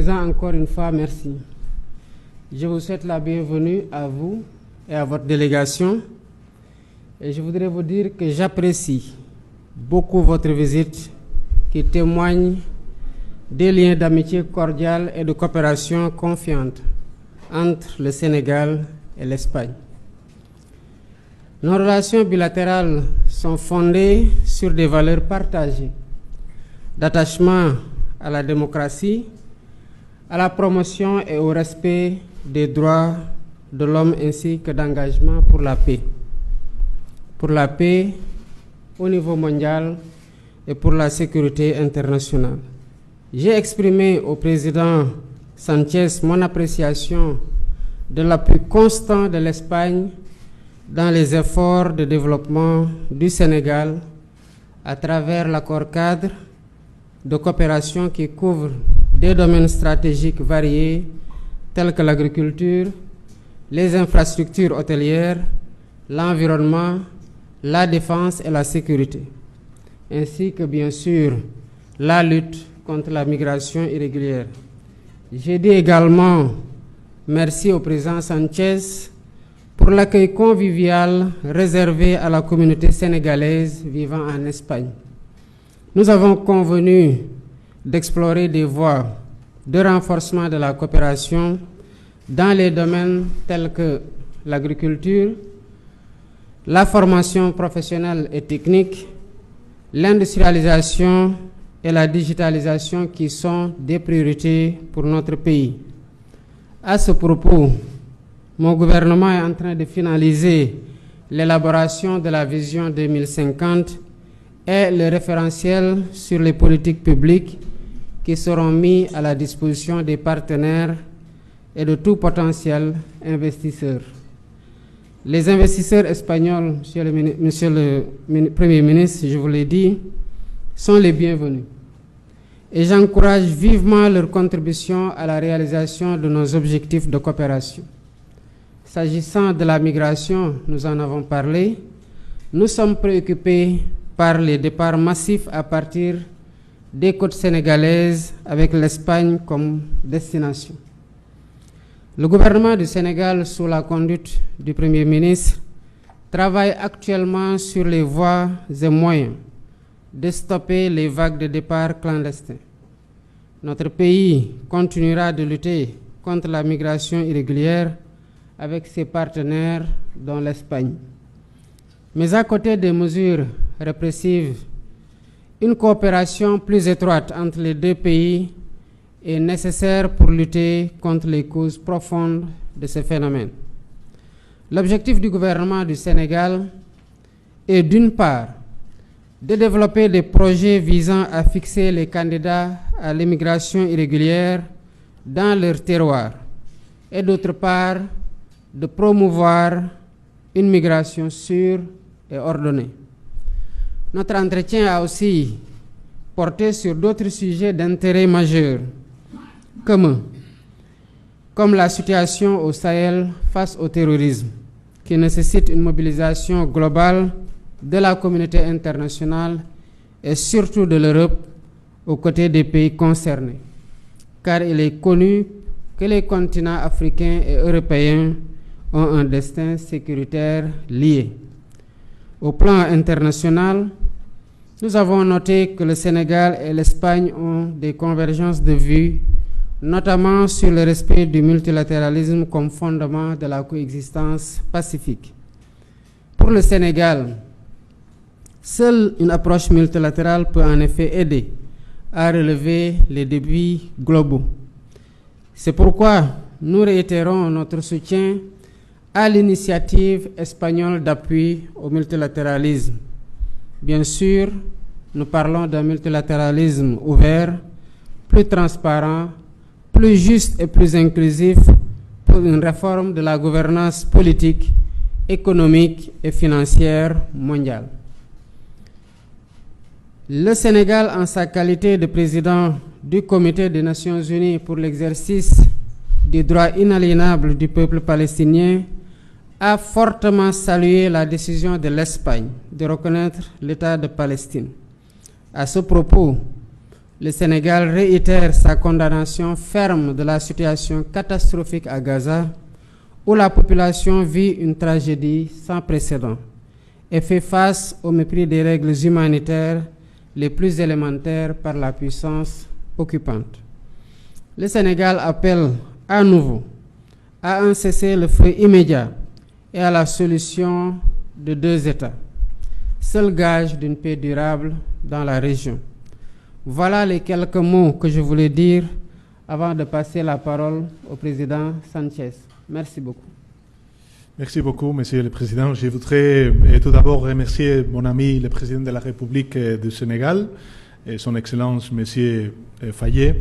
présents, encore une fois, merci. Je vous souhaite la bienvenue à vous et à votre délégation. Et je voudrais vous dire que j'apprécie beaucoup votre visite qui témoigne des liens d'amitié cordiale et de coopération confiante entre le Sénégal et l'Espagne. Nos relations bilatérales sont fondées sur des valeurs partagées, d'attachement à la démocratie, à la promotion et au respect des droits de l'homme ainsi que d'engagement pour la paix. Pour la paix au niveau mondial et pour la sécurité internationale. J'ai exprimé au président Sanchez mon appréciation de l'appui constant de l'Espagne dans les efforts de développement du Sénégal à travers l'accord cadre de coopération qui couvre des domaines stratégiques variés tels que l'agriculture, les infrastructures hôtelières, l'environnement, la défense et la sécurité, ainsi que bien sûr la lutte contre la migration irrégulière. J'ai dit également merci au président Sanchez pour l'accueil convivial réservé à la communauté sénégalaise vivant en Espagne. Nous avons convenu d'explorer des voies de renforcement de la coopération dans les domaines tels que l'agriculture, la formation professionnelle et technique, l'industrialisation et la digitalisation qui sont des priorités pour notre pays. À ce propos, mon gouvernement est en train de finaliser l'élaboration de la vision 2050 et le référentiel sur les politiques publiques qui seront mis à la disposition des partenaires et de tout potentiel investisseur. Les investisseurs espagnols, Monsieur le Premier ministre, je vous l'ai dit, sont les bienvenus. Et j'encourage vivement leur contribution à la réalisation de nos objectifs de coopération. S'agissant de la migration, nous en avons parlé, nous sommes préoccupés par les départs massifs à partir des côtes sénégalaises avec l'Espagne comme destination. Le gouvernement du Sénégal, sous la conduite du Premier ministre, travaille actuellement sur les voies et moyens de stopper les vagues de départ clandestins. Notre pays continuera de lutter contre la migration irrégulière avec ses partenaires, dont l'Espagne. Mais à côté des mesures répressives, une coopération plus étroite entre les deux pays est nécessaire pour lutter contre les causes profondes de ce phénomène. L'objectif du gouvernement du Sénégal est d'une part de développer des projets visant à fixer les candidats à l'immigration irrégulière dans leur terroir et d'autre part de promouvoir une migration sûre et ordonnée. Notre entretien a aussi porté sur d'autres sujets d'intérêt majeur, comme la situation au Sahel face au terrorisme, qui nécessite une mobilisation globale de la communauté internationale et surtout de l'Europe aux côtés des pays concernés, car il est connu que les continents africains et européens ont un destin sécuritaire lié. Au plan international, nous avons noté que le Sénégal et l'Espagne ont des convergences de vues, notamment sur le respect du multilatéralisme comme fondement de la coexistence pacifique. Pour le Sénégal, seule une approche multilatérale peut en effet aider à relever les défis globaux. C'est pourquoi nous réitérons notre soutien à l'initiative espagnole d'appui au multilatéralisme. Bien sûr, nous parlons d'un multilatéralisme ouvert, plus transparent, plus juste et plus inclusif pour une réforme de la gouvernance politique, économique et financière mondiale. Le Sénégal, en sa qualité de président du Comité des Nations Unies pour l'exercice des droits inaliénables du peuple palestinien, a fortement salué la décision de l'Espagne de reconnaître l'État de Palestine. À ce propos, Le Sénégal réitère sa condamnation ferme de la situation catastrophique à Gaza, où la population vit une tragédie sans précédent et fait face au mépris des règles humanitaires les plus élémentaires par la puissance occupante. Le Sénégal appelle à nouveau à un cessez-le-feu immédiat et à la solution de 2 États, seul gage d'une paix durable dans la région. Voilà les quelques mots que je voulais dire avant de passer la parole au président Sanchez. Merci beaucoup. Merci beaucoup, Monsieur le Président. Je voudrais tout d'abord remercier mon ami, le Président de la République du Sénégal, et son Excellence, Monsieur Faye,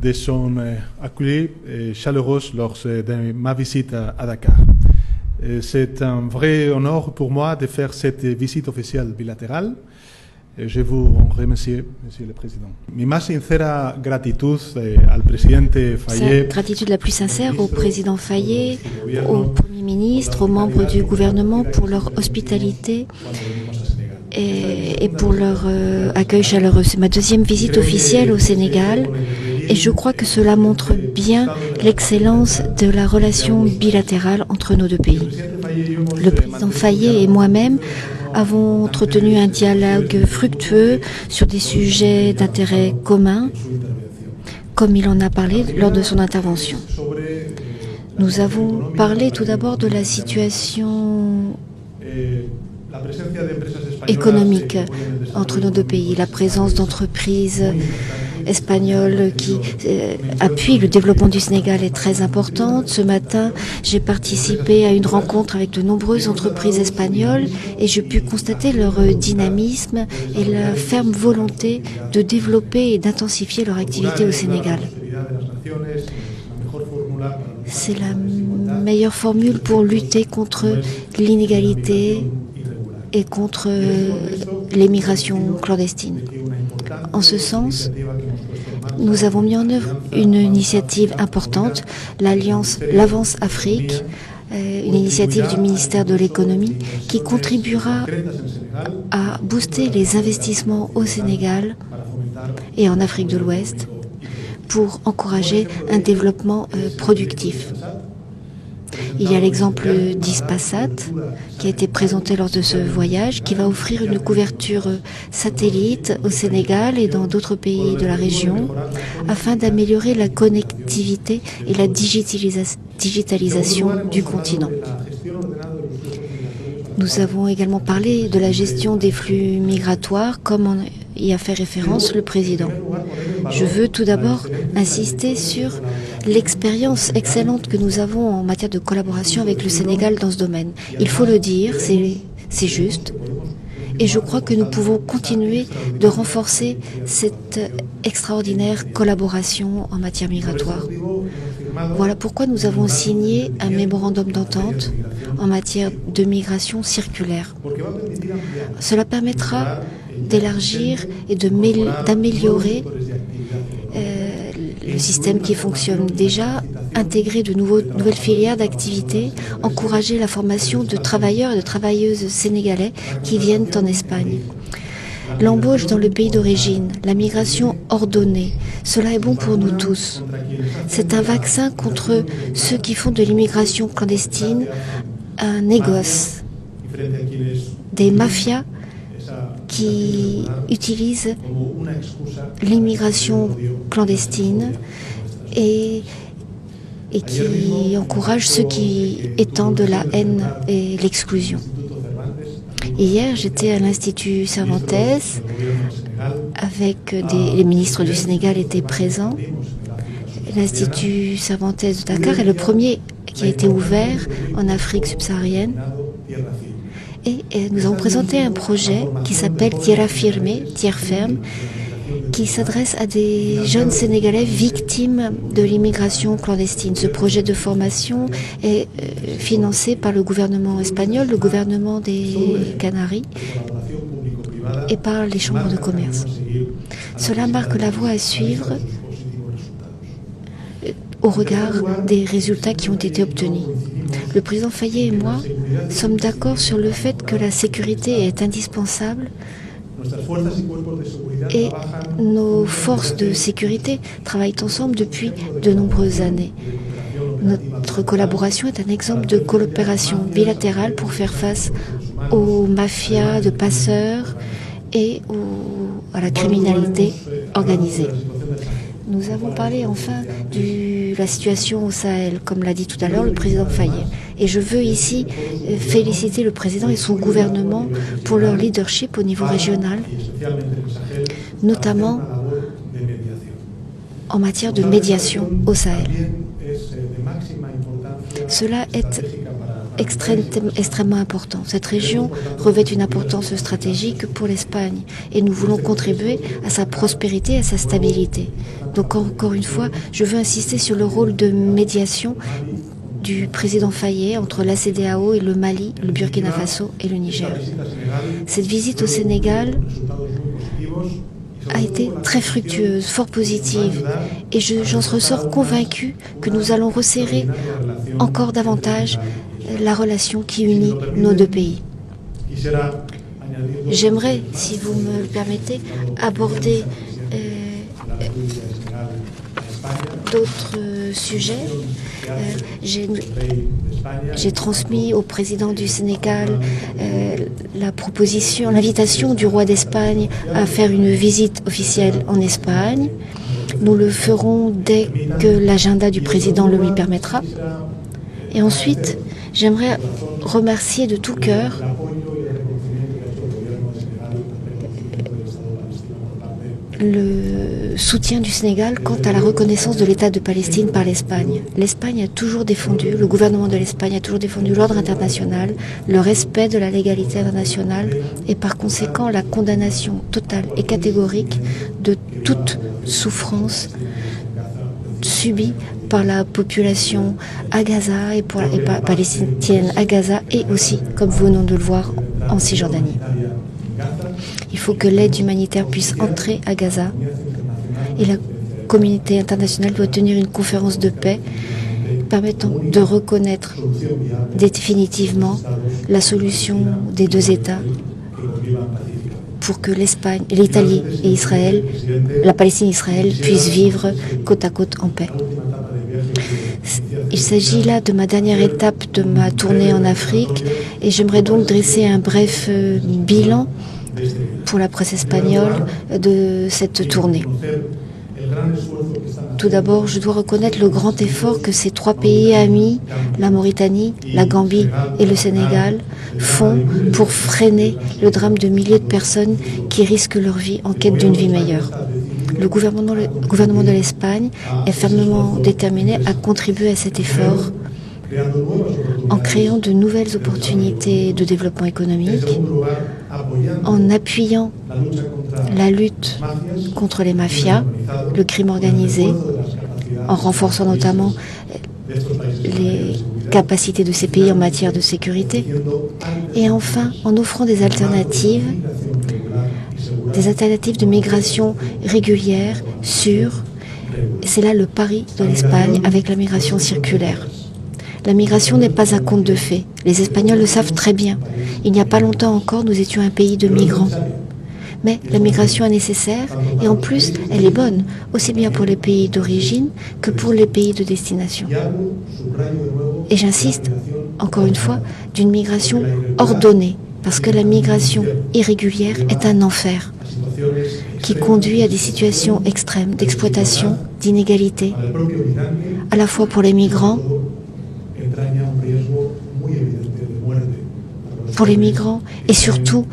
de son accueil chaleureux lors de ma visite à Dakar. C'est un vrai honneur pour moi de faire cette visite officielle bilatérale. Je vous remercie, Monsieur le Président. Mi más sincera gratitud al presidente Faye. Sa gratitude la plus sincère au président Faye, au Premier ministre, aux membres du gouvernement pour leur hospitalité et pour leur accueil chaleureux. C'est ma 2e visite officielle au Sénégal et je crois que cela montre bien l'excellence de la relation bilatérale entre nos 2 pays. Le président Faye et moi-même avons entretenu un dialogue fructueux sur des sujets d'intérêt commun, comme il en a parlé lors de son intervention. Nous avons parlé tout d'abord de la situation économique entre nos 2 pays, la présence d'entreprises espagnoles qui appuient le développement du Sénégal est très importante. Ce matin, j'ai participé à une rencontre avec de nombreuses entreprises espagnoles et j'ai pu constater leur dynamisme et la ferme volonté de développer et d'intensifier leur activité au Sénégal. C'est la meilleure formule pour lutter contre l'inégalité et contre l'émigration clandestine. En ce sens, nous avons mis en œuvre une initiative importante, l'Avance Afrique, une initiative du ministère de l'économie qui contribuera à booster les investissements au Sénégal et en Afrique de l'Ouest pour encourager un développement productif. Il y a l'exemple d'Ispasat qui a été présenté lors de ce voyage, qui va offrir une couverture satellite au Sénégal et dans d'autres pays de la région, afin d'améliorer la connectivité et la digitalisation du continent. Nous avons également parlé de la gestion des flux migratoires, comme y a fait référence le président. Je veux tout d'abord insister sur l'expérience excellente que nous avons en matière de collaboration avec le Sénégal dans ce domaine. Il faut le dire, c'est juste. Et je crois que nous pouvons continuer de renforcer cette extraordinaire collaboration en matière migratoire. Voilà pourquoi nous avons signé un mémorandum d'entente en matière de migration circulaire. Cela permettra d'élargir et d'améliorer le système qui fonctionne déjà, intégrer de nouvelles filières d'activité, encourager la formation de travailleurs et de travailleuses sénégalais qui viennent en Espagne. L'embauche dans le pays d'origine, la migration ordonnée, cela est bon pour nous tous. C'est un vaccin contre ceux qui font de l'immigration clandestine un négoce, des mafias qui utilisent l'immigration clandestine et qui encouragent ceux qui étendent la haine et l'exclusion. Hier, j'étais à l'Institut Cervantes avec les ministres du Sénégal étaient présents. L'Institut Cervantes de Dakar est le premier qui a été ouvert en Afrique subsaharienne. Et nous avons présenté un projet qui s'appelle Tierra Firme, Terre ferme, qui s'adresse à des jeunes Sénégalais victimes de l'immigration clandestine. Ce projet de formation est financé par le gouvernement espagnol, le gouvernement des Canaries et par les chambres de commerce. Cela marque la voie à suivre au regard des résultats qui ont été obtenus. Le président Faye et moi sommes d'accord sur le fait que la sécurité est indispensable Et nos forces de sécurité travaillent ensemble depuis de nombreuses années. Notre collaboration est un exemple de coopération bilatérale pour faire face aux mafias de passeurs et à la criminalité organisée. Nous avons parlé enfin de la situation au Sahel, comme l'a dit tout à l'heure le président Faye. Et je veux ici féliciter le président et son gouvernement pour leur leadership au niveau régional, notamment en matière de médiation au Sahel. Cela est extrêmement important. Cette région revêt une importance stratégique pour l'Espagne et nous voulons contribuer à sa prospérité et à sa stabilité. Donc encore une fois, je veux insister sur le rôle de médiation du président Faye entre la CEDEAO et le Mali, le Burkina Faso et le Niger. Cette visite au Sénégal a été très fructueuse, fort positive, et j'en ressors convaincu que nous allons resserrer encore davantage la relation qui unit nos deux pays. J'aimerais, si vous me le permettez, aborder d'autres sujets. J'ai transmis au président du Sénégal l'invitation du roi d'Espagne à faire une visite officielle en Espagne. Nous le ferons dès que l'agenda du président le lui permettra. Et ensuite, j'aimerais remercier de tout cœur le soutien du Sénégal quant à la reconnaissance de l'État de Palestine par l'Espagne. L'Espagne a toujours défendu, le gouvernement de l'Espagne a toujours défendu l'ordre international, le respect de la légalité internationale et par conséquent la condamnation totale et catégorique de toute souffrance subie par la population à Gaza et palestinienne à Gaza et aussi, comme nous venons de le voir, en Cisjordanie. Il faut que l'aide humanitaire puisse entrer à Gaza et la communauté internationale doit tenir une conférence de paix permettant de reconnaître définitivement la solution des deux États pour que l'Espagne, l'Italie et Israël, la Palestine et Israël puissent vivre côte à côte en paix. Il s'agit là de ma dernière étape de ma tournée en Afrique et j'aimerais donc dresser un bref bilan pour la presse espagnole de cette tournée. Tout d'abord, je dois reconnaître le grand effort que ces trois pays amis, la Mauritanie, la Gambie et le Sénégal, font pour freiner le drame de milliers de personnes qui risquent leur vie en quête d'une vie meilleure. Le gouvernement de l'Espagne est fermement déterminé à contribuer à cet effort en créant de nouvelles opportunités de développement économique, en appuyant la lutte contre les mafias, le crime organisé, en renforçant notamment les capacités de ces pays en matière de sécurité, et enfin en offrant des alternatives de migration régulière, sûre. C'est là le pari de l'Espagne avec la migration circulaire. La migration n'est pas un conte de fées. Les Espagnols le savent très bien. Il n'y a pas longtemps encore, nous étions un pays de migrants. Mais la migration est nécessaire et en plus, elle est bonne, aussi bien pour les pays d'origine que pour les pays de destination. Et j'insiste, encore une fois, d'une migration ordonnée, parce que la migration irrégulière est un enfer qui conduit à des situations extrêmes d'exploitation, d'inégalité, à la fois pour les migrants, et surtout,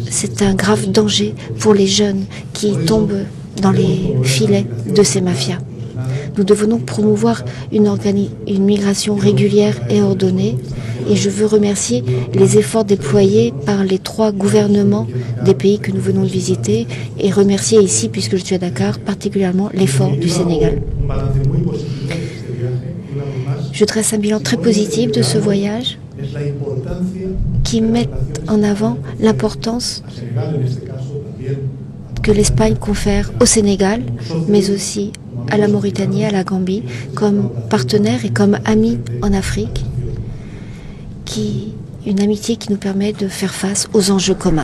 c'est un grave danger pour les jeunes qui tombent dans les filets de ces mafias. Nous devons donc promouvoir une migration régulière et ordonnée. Et je veux remercier les efforts déployés par les trois gouvernements des pays que nous venons de visiter et remercier ici, puisque je suis à Dakar, particulièrement l'effort du Sénégal. Je dresse un bilan très positif de ce voyage qui met en avant l'importance que l'Espagne confère au Sénégal, mais aussi à la Mauritanie, à la Gambie, comme partenaire et comme ami en Afrique, une amitié qui nous permet de faire face aux enjeux communs.